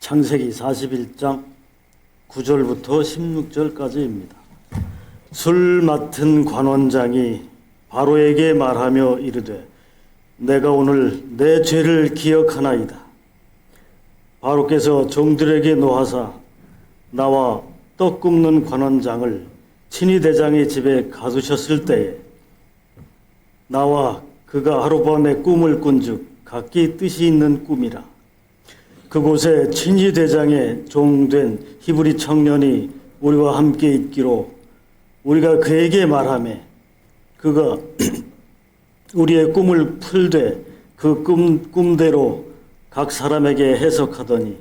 창세기 41장 9절부터 16절까지입니다. 술 맡은 관원장이 바로에게 말하며 이르되 내가 오늘 내 죄를 기억하나이다. 바로께서 종들에게 노하사 나와 떡 굽는 관원장을 친위 대장의 집에 가두셨을 때에 나와 그가 하룻밤에 꿈을 꾼즉 각기 뜻이 있는 꿈이라. 그곳에 친위 대장의 종된 히브리 청년이 우리와 함께 있기로 우리가 그에게 말하매 그가 우리의 꿈을 풀되 그 꿈대로 각 사람에게 해석하더니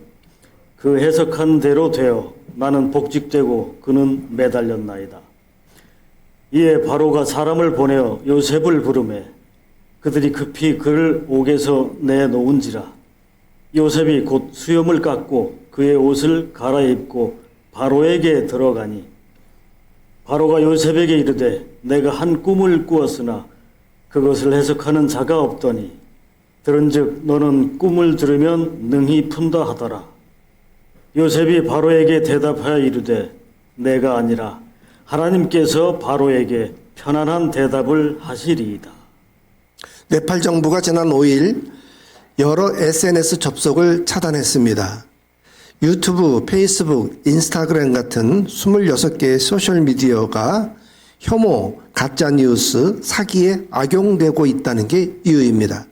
그 해석한 대로 되어 나는 복직되고 그는 매달렸나이다. 이에 바로가 사람을 보내어 요셉을 부르매 그들이 급히 그를 옥에서 내놓은지라. 요셉이 곧 수염을 깎고 그의 옷을 갈아입고 바로에게 들어가니 바로가 요셉에게 이르되 내가 한 꿈을 꾸었으나 그것을 해석하는 자가 없더니 들은즉 너는 꿈을 들으면 능히 푼다 하더라. 요셉이 바로에게 대답하여 이르되 내가 아니라 하나님께서 바로에게 편안한 대답을 하시리이다. 네팔 정부가 지난 5일 여러 SNS 접속을 차단했습니다. 유튜브, 페이스북, 인스타그램 같은 26개의 소셜미디어가 혐오, 가짜뉴스, 사기에 악용되고 있다는 게 이유입니다.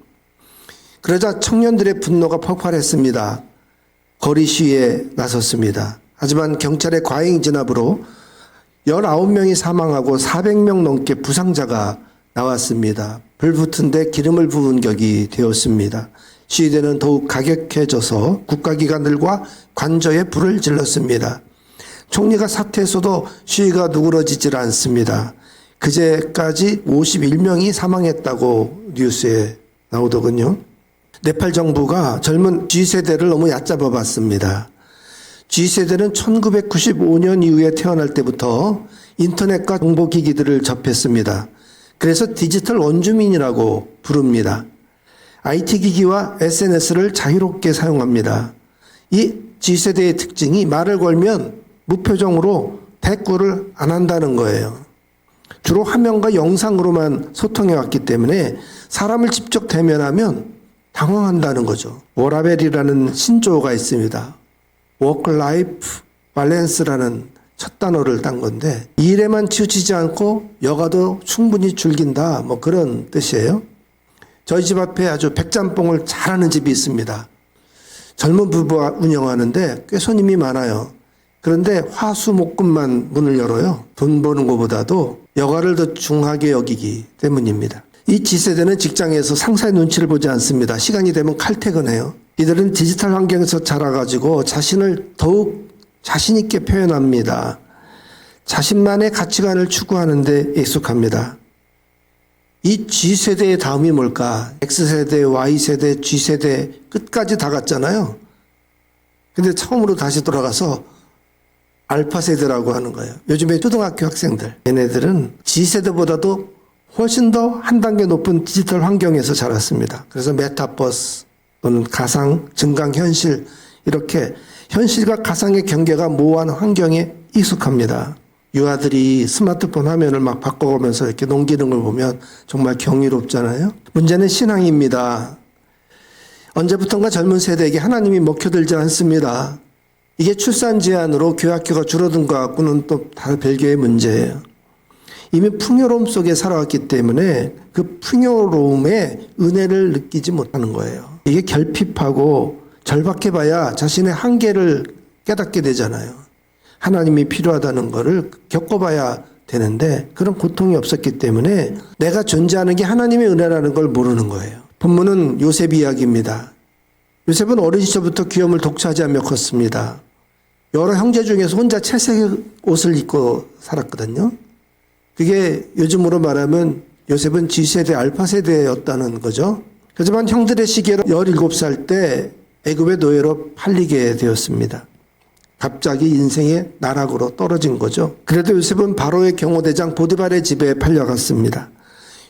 그러자 청년들의 분노가 폭발했습니다. 거리 시위에 나섰습니다. 하지만 경찰의 과잉 진압으로 19명이 사망하고 400명 넘게 부상자가 나왔습니다. 불붙은 데 기름을 부은 격이 되었습니다. 시위대는 더욱 가격해져서 국가기관들과 관저에 불을 질렀습니다. 총리가 사퇴해서도 시위가 누그러지질 않습니다. 그제까지 51명이 사망했다고 뉴스에 나오더군요. 네팔 정부가 젊은 G세대를 너무 얕잡아 봤습니다. G세대는 1995년 이후에 태어날 때부터 인터넷과 정보기기들을 접했습니다. 그래서 디지털 원주민이라고 부릅니다. IT기기와 SNS를 자유롭게 사용합니다. 이 G세대의 특징이 말을 걸면 무표정으로 대꾸를 안 한다는 거예요. 주로 화면과 영상으로만 소통해 왔기 때문에 사람을 직접 대면하면 당황한다는 거죠. 워라벨이라는 신조어가 있습니다. 워크-라이프 밸런스라는 첫 단어를 딴 건데 일에만 치우치지 않고 여가도 충분히 즐긴다 뭐 그런 뜻이에요. 저희 집 앞에 아주 백짬뽕을 잘하는 집이 있습니다. 젊은 부부가 운영하는데 꽤 손님이 많아요. 그런데 화수목금만 문을 열어요. 돈 버는 것보다도 여가를 더 중하게 여기기 때문입니다. 이 G세대는 직장에서 상사의 눈치를 보지 않습니다. 시간이 되면 칼퇴근해요. 이들은 디지털 환경에서 자라가지고 자신을 더욱 자신 있게 표현합니다. 자신만의 가치관을 추구하는 데 익숙합니다. 이 G세대의 다음이 뭘까? X세대, Y세대, G세대 끝까지 다 갔잖아요. 근데 처음으로 다시 돌아가서 알파세대라고 하는 거예요. 요즘에 초등학교 학생들. 얘네들은 G세대보다도 훨씬 더 한 단계 높은 디지털 환경에서 자랐습니다. 그래서 메타버스 또는 가상, 증강현실 이렇게 현실과 가상의 경계가 모호한 환경에 익숙합니다. 유아들이 스마트폰 화면을 막 바꿔가면서 이렇게 넘기는 걸 보면 정말 경이롭잖아요. 문제는 신앙입니다. 언제부턴가 젊은 세대에게 하나님이 먹혀들지 않습니다. 이게 출산 제한으로 교학교가 줄어든 것 갖고는 또 다른 별개의 문제예요. 이미 풍요로움 속에 살아왔기 때문에 그 풍요로움의 은혜를 느끼지 못하는 거예요. 이게 결핍하고 절박해봐야 자신의 한계를 깨닫게 되잖아요. 하나님이 필요하다는 것을 겪어봐야 되는데 그런 고통이 없었기 때문에 내가 존재하는 게 하나님의 은혜라는 걸 모르는 거예요. 본문은 요셉 이야기입니다. 요셉은 어린 시절부터 귀염을 독차지하며 컸습니다. 여러 형제 중에서 혼자 채색 옷을 입고 살았거든요. 그게 요즘으로 말하면 요셉은 G세대, 알파세대였다는 거죠. 하지만 형들의 시기로 17살 때 애굽의 노예로 팔리게 되었습니다. 갑자기 인생의 나락으로 떨어진 거죠. 그래도 요셉은 바로의 경호대장 보디발의 집에 팔려갔습니다.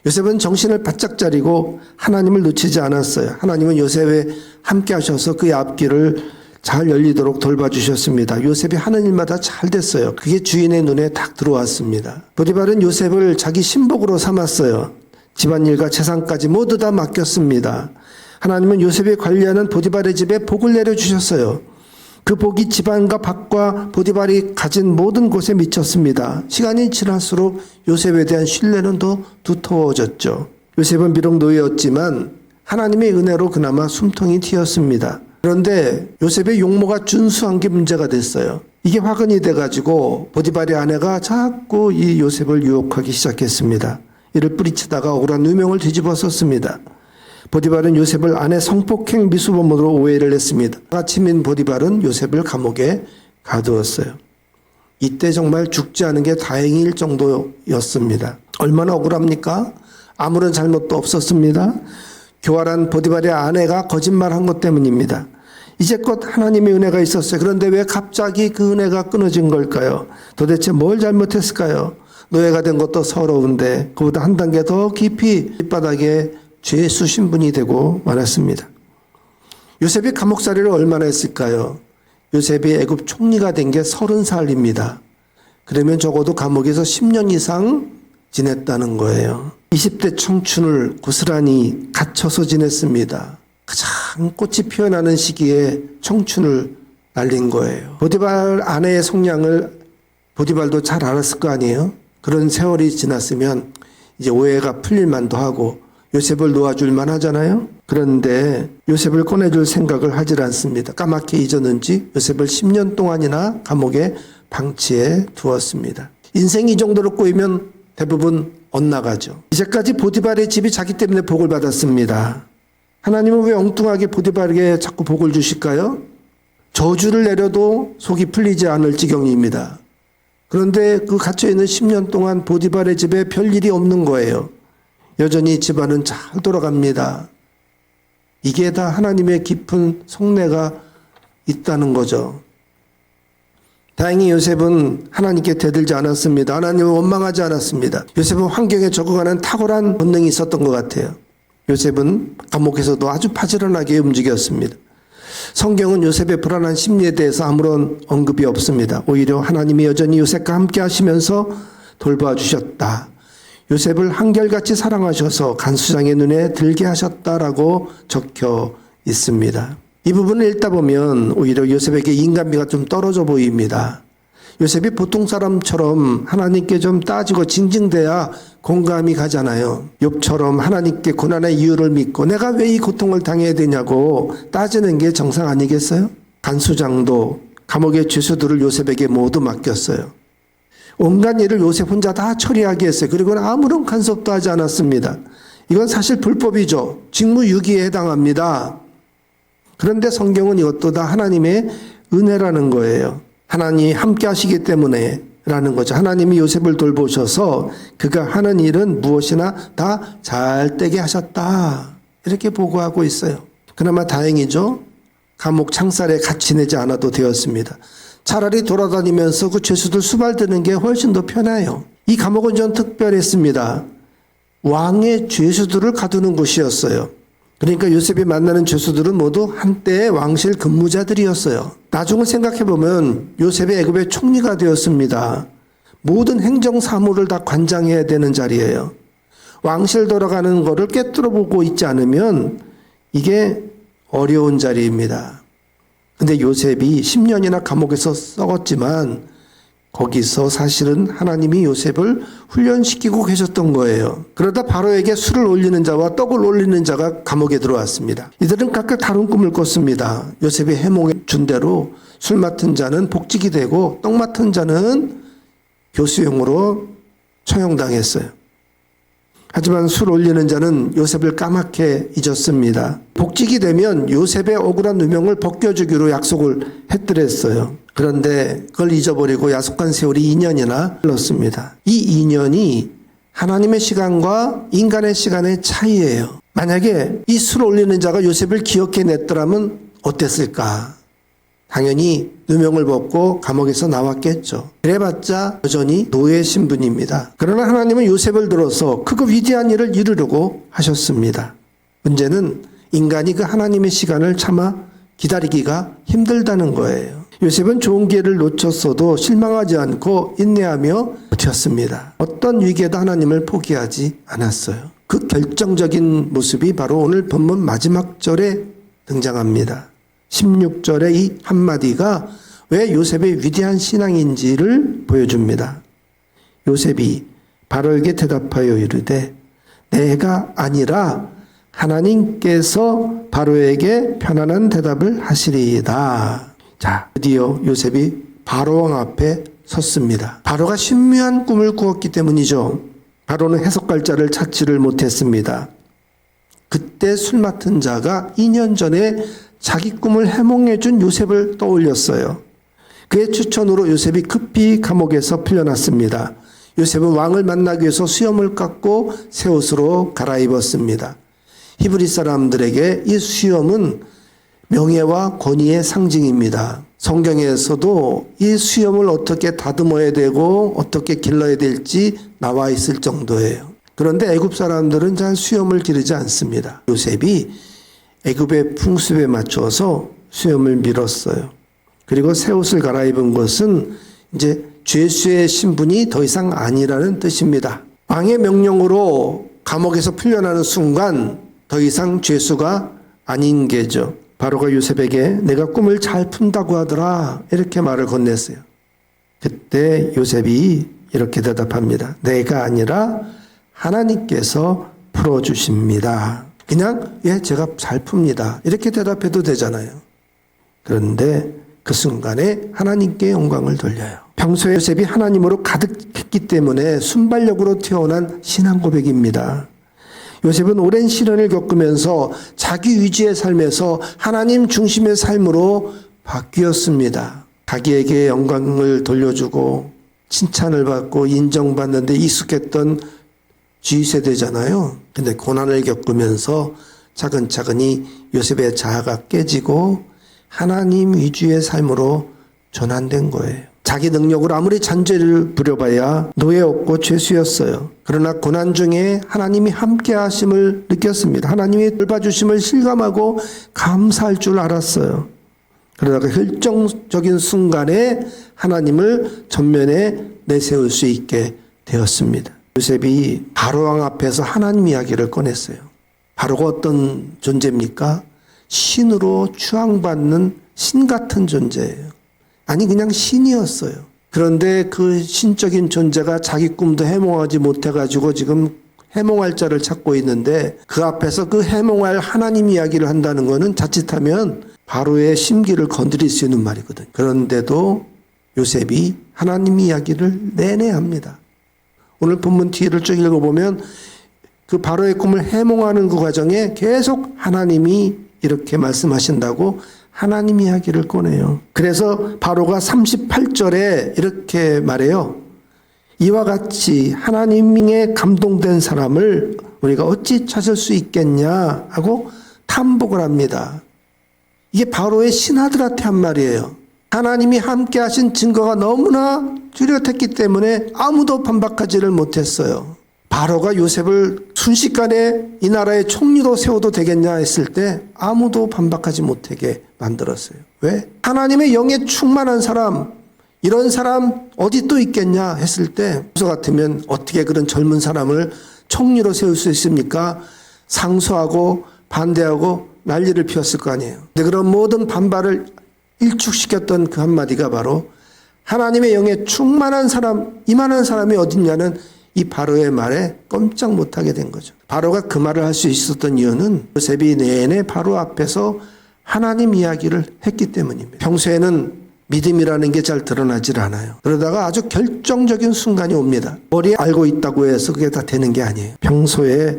요셉은 정신을 바짝 차리고 하나님을 놓치지 않았어요. 하나님은 요셉에 함께 하셔서 그의 앞길을 잘 열리도록 돌봐주셨습니다. 요셉이 하는 일마다 잘 됐어요. 그게 주인의 눈에 딱 들어왔습니다. 보디발은 요셉을 자기 신복으로 삼았어요. 집안일과 재산까지 모두 다 맡겼습니다. 하나님은 요셉이 관리하는 보디발의 집에 복을 내려주셨어요. 그 복이 집안과 밖과 보디발이 가진 모든 곳에 미쳤습니다. 시간이 지날수록 요셉에 대한 신뢰는 더 두터워졌죠. 요셉은 비록 노예였지만 하나님의 은혜로 그나마 숨통이 튀었습니다. 그런데 요셉의 용모가 준수한 게 문제가 됐어요. 이게 화근이 돼가지고 보디발의 아내가 자꾸 이 요셉을 유혹하기 시작했습니다. 이를 뿌리치다가 억울한 누명을 뒤집어 썼습니다. 보디발은 요셉을 아내 성폭행 미수범으로 오해를 했습니다. 아침인 보디발은 요셉을 감옥에 가두었어요. 이때 정말 죽지 않은 게 다행일 정도였습니다. 얼마나 억울합니까? 아무런 잘못도 없었습니다. 교활한 보디발의 아내가 거짓말한 것 때문입니다. 이제껏 하나님의 은혜가 있었어요. 그런데 왜 갑자기 그 은혜가 끊어진 걸까요? 도대체 뭘 잘못했을까요? 노예가 된 것도 서러운데 그보다 한 단계 더 깊이 밑바닥에 죄수 신분이 되고 말았습니다. 요셉이 감옥살이를 얼마나 했을까요? 요셉이 애굽 총리가 된 게 30살입니다. 그러면 적어도 감옥에서 10년 이상 지냈다는 거예요. 20대 청춘을 고스란히 갇혀서 지냈습니다. 가장 꽃이 피어나는 시기에 청춘을 날린 거예요. 보디발 아내의 속량을 보디발도 잘 알았을 거 아니에요? 그런 세월이 지났으면 이제 오해가 풀릴 만도 하고 요셉을 놓아줄 만하잖아요. 그런데 요셉을 꺼내줄 생각을 하질 않습니다. 까맣게 잊었는지 요셉을 10년 동안이나 감옥에 방치해 두었습니다. 인생이 이 정도로 꼬이면 대부분 엇나가죠. 이제까지 보디발의 집이 자기 때문에 복을 받았습니다. 하나님은 왜 엉뚱하게 보디발에게 자꾸 복을 주실까요? 저주를 내려도 속이 풀리지 않을 지경입니다. 그런데 그 갇혀있는 10년 동안 보디발의 집에 별일이 없는 거예요. 여전히 집안은 잘 돌아갑니다. 이게 다 하나님의 깊은 속내가 있다는 거죠. 다행히 요셉은 하나님께 대들지 않았습니다. 하나님을 원망하지 않았습니다. 요셉은 환경에 적응하는 탁월한 본능이 있었던 것 같아요. 요셉은 감옥에서도 아주 바지런하게 움직였습니다. 성경은 요셉의 불안한 심리에 대해서 아무런 언급이 없습니다. 오히려 하나님이 여전히 요셉과 함께 하시면서 돌봐주셨다. 요셉을 한결같이 사랑하셔서 간수장의 눈에 들게 하셨다라고 적혀 있습니다. 이 부분을 읽다 보면 오히려 요셉에게 인간미가 좀 떨어져 보입니다. 요셉이 보통 사람처럼 하나님께 좀 따지고 징징대야 공감이 가잖아요. 욥처럼 하나님께 고난의 이유를 믿고 내가 왜 이 고통을 당해야 되냐고 따지는 게 정상 아니겠어요? 간수장도 감옥의 죄수들을 요셉에게 모두 맡겼어요. 온갖 일을 요셉 혼자 다 처리하게 했어요. 그리고는 아무런 간섭도 하지 않았습니다. 이건 사실 불법이죠. 직무유기에 해당합니다. 그런데 성경은 이것도 다 하나님의 은혜라는 거예요. 하나님이 함께 하시기 때문에 라는 거죠. 하나님이 요셉을 돌보셔서 그가 하는 일은 무엇이나 다 잘 되게 하셨다. 이렇게 보고하고 있어요. 그나마 다행이죠. 감옥 창살에 갇히 내지 않아도 되었습니다. 차라리 돌아다니면서 그 죄수들 수발드는 게 훨씬 더 편해요. 이 감옥은 좀 특별했습니다. 왕의 죄수들을 가두는 곳이었어요. 그러니까 요셉이 만나는 죄수들은 모두 한때의 왕실 근무자들이었어요. 나중을 생각해보면 요셉이 애굽의 총리가 되었습니다. 모든 행정 사무를 다 관장해야 되는 자리예요. 왕실 돌아가는 거를 꿰뚫어 보고 있지 않으면 이게 어려운 자리입니다. 근데 요셉이 10년이나 감옥에서 썩었지만 거기서 사실은 하나님이 요셉을 훈련시키고 계셨던 거예요. 그러다 바로에게 술을 올리는 자와 떡을 올리는 자가 감옥에 들어왔습니다. 이들은 각각 다른 꿈을 꿨습니다. 요셉이 해몽해 준 대로 술 맡은 자는 복직이 되고 떡 맡은 자는 교수형으로 처형당했어요. 하지만 술 올리는 자는 요셉을 까맣게 잊었습니다. 복직이 되면 요셉의 억울한 누명을 벗겨주기로 약속을 했더랬어요. 그런데 그걸 잊어버리고 야속한 세월이 2년이나 흘렀습니다. 이 2년이 하나님의 시간과 인간의 시간의 차이예요. 만약에 이 술 올리는 자가 요셉을 기억해냈더라면 어땠을까? 당연히 누명을 벗고 감옥에서 나왔겠죠. 그래봤자 여전히 노예 신분입니다. 그러나 하나님은 요셉을 들어서 크고 위대한 일을 이루려고 하셨습니다. 문제는 인간이 그 하나님의 시간을 차마 기다리기가 힘들다는 거예요. 요셉은 좋은 기회를 놓쳤어도 실망하지 않고 인내하며 버텼습니다. 어떤 위기에도 하나님을 포기하지 않았어요. 그 결정적인 모습이 바로 오늘 본문 마지막 절에 등장합니다. 16절의 이 한마디가 왜 요셉의 위대한 신앙인지를 보여줍니다. 요셉이 바로에게 대답하여 이르되 내가 아니라 하나님께서 바로에게 편안한 대답을 하시리이다. 자, 드디어 요셉이 바로왕 앞에 섰습니다. 바로가 신묘한 꿈을 꾸었기 때문이죠. 바로는 해석할 자를 찾지를 못했습니다. 그때 술 맡은 자가 2년 전에 자기 꿈을 해몽해 준 요셉을 떠올렸어요. 그의 추천으로 요셉이 급히 감옥에서 풀려났습니다. 요셉은 왕을 만나기 위해서 수염을 깎고 새 옷으로 갈아입었습니다. 히브리 사람들에게 이 수염은 명예와 권위의 상징입니다. 성경에서도 이 수염을 어떻게 다듬어야 되고 어떻게 길러야 될지 나와 있을 정도예요. 그런데 애굽 사람들은 잘 수염을 기르지 않습니다. 요셉이 애굽의 풍습에 맞춰서 수염을 밀었어요. 그리고 새 옷을 갈아입은 것은 이제 죄수의 신분이 더 이상 아니라는 뜻입니다. 왕의 명령으로 감옥에서 풀려나는 순간 더 이상 죄수가 아닌 게죠. 바로가 요셉에게 내가 꿈을 잘 푼다고 하더라 이렇게 말을 건넸어요. 그때 요셉이 이렇게 대답합니다. 내가 아니라 하나님께서 풀어주십니다. 그냥 제가 잘 풉니다 이렇게 대답해도 되잖아요. 그런데 그 순간에 하나님께 영광을 돌려요. 평소에 요셉이 하나님으로 가득했기 때문에 순발력으로 태어난 신앙 고백입니다. 요셉은 오랜 시련을 겪으면서 자기 위주의 삶에서 하나님 중심의 삶으로 바뀌었습니다. 자기에게 영광을 돌려주고 칭찬을 받고 인정받는 데 익숙했던 G세대잖아요. 근데 고난을 겪으면서 차근차근히 요셉의 자아가 깨지고 하나님 위주의 삶으로 전환된 거예요. 자기 능력으로 아무리 잔재를 부려봐야 노예 없고 죄수였어요. 그러나 고난 중에 하나님이 함께 하심을 느꼈습니다. 하나님이 돌봐주심을 실감하고 감사할 줄 알았어요. 그러다가 결정적인 순간에 하나님을 전면에 내세울 수 있게 되었습니다. 요셉이 바로왕 앞에서 하나님 이야기를 꺼냈어요. 바로가 어떤 존재입니까? 신으로 추앙받는 신 같은 존재예요. 아니 그냥 신이었어요. 그런데 그 신적인 존재가 자기 꿈도 해몽하지 못해가지고 지금 해몽할 자를 찾고 있는데 그 앞에서 그 해몽할 하나님 이야기를 한다는 것은 자칫하면 바로의 심기를 건드릴 수 있는 말이거든요. 그런데도 요셉이 하나님 이야기를 내내 합니다. 오늘 본문 뒤를 쭉 읽어보면 그 바로의 꿈을 해몽하는 그 과정에 계속 하나님이 이렇게 말씀하신다고 하나님 이야기를 꺼내요. 그래서 바로가 38절에 이렇게 말해요. 이와 같이 하나님에 감동된 사람을 우리가 어찌 찾을 수 있겠냐 하고 탐복을 합니다. 이게 바로의 신하들한테 한 말이에요. 하나님이 함께 하신 증거가 너무나 뚜렷했기 때문에 아무도 반박하지를 못했어요. 바로가 요셉을 순식간에 이 나라의 총리로 세워도 되겠냐 했을 때 아무도 반박하지 못하게 만들었어요. 왜? 하나님의 영에 충만한 사람, 이런 사람 어디 또 있겠냐 했을 때 평소 같으면 어떻게 그런 젊은 사람을 총리로 세울 수 있습니까? 상소하고 반대하고 난리를 피웠을 거 아니에요. 근데 그런 모든 반발을 일축시켰던 그 한마디가 바로 하나님의 영에 충만한 사람, 이만한 사람이 어딨냐는 이 바로의 말에 꼼짝 못하게 된 거죠. 바로가 그 말을 할 수 있었던 이유는 요셉이 내내 바로 앞에서 하나님 이야기를 했기 때문입니다. 평소에는 믿음이라는 게 잘 드러나질 않아요. 그러다가 아주 결정적인 순간이 옵니다. 머리에 알고 있다고 해서 그게 다 되는 게 아니에요. 평소에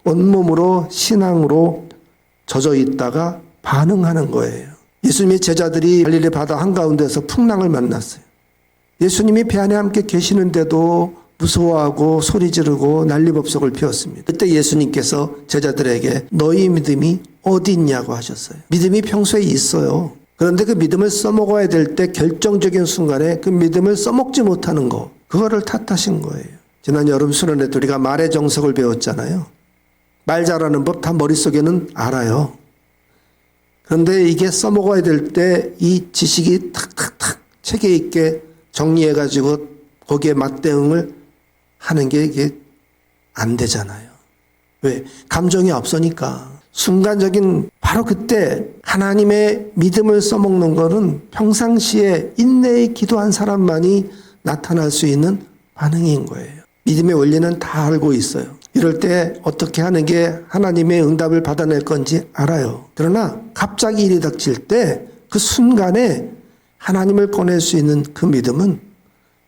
온몸으로 신앙으로 젖어 있다가 반응하는 거예요. 예수님의 제자들이 갈릴리 바다 한가운데서 풍랑을 만났어요. 예수님이 배 안에 함께 계시는데도 무서워하고 소리 지르고 난리법석을 피웠습니다. 그때 예수님께서 제자들에게 너희 믿음이 어디 있냐고 하셨어요. 믿음이 평소에 있어요. 그런데 그 믿음을 써먹어야 될 때 결정적인 순간에 그 믿음을 써먹지 못하는 거, 그거를 탓하신 거예요. 지난 여름 수련회 때 우리가 말의 정석을 배웠잖아요. 말 잘하는 법 다 머릿속에는 알아요. 그런데 이게 써먹어야 될 때 이 지식이 탁탁탁 체계 있게 정리해가지고 거기에 맞대응을 하는 게 이게 안 되잖아요. 왜? 감정이 없으니까. 순간적인 바로 그때 하나님의 믿음을 써먹는 거는 평상시에 인내의 기도한 사람만이 나타날 수 있는 반응인 거예요. 믿음의 원리는 다 알고 있어요. 이럴 때 어떻게 하는 게 하나님의 응답을 받아낼 건지 알아요. 그러나 갑자기 일이 닥칠 때 그 순간에 하나님을 꺼낼 수 있는 그 믿음은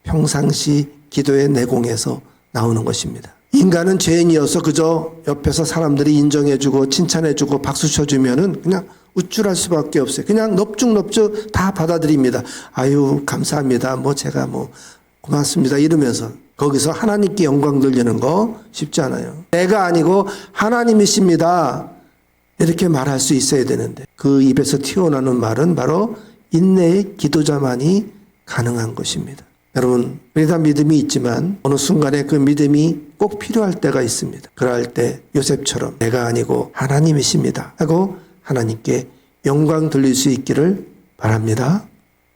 평상시 기도의 내공에서 나오는 것입니다. 인간은 죄인이어서 그저 옆에서 사람들이 인정해주고 칭찬해주고 박수 쳐주면은 그냥 우쭐할 수밖에 없어요. 그냥 넙죽넙죽 다 받아들입니다. 아유 감사합니다. 제가 고맙습니다 이러면서 거기서 하나님께 영광 돌리는 거 쉽지 않아요. 내가 아니고 하나님이십니다 이렇게 말할 수 있어야 되는데 그 입에서 튀어나오는 말은 바로 인내의 기도자만이 가능한 것입니다. 여러분 우리 다 믿음이 있지만 어느 순간에 그 믿음이 꼭 필요할 때가 있습니다. 그럴 때 요셉처럼 내가 아니고 하나님이십니다 하고 하나님께 영광 돌릴 수 있기를 바랍니다.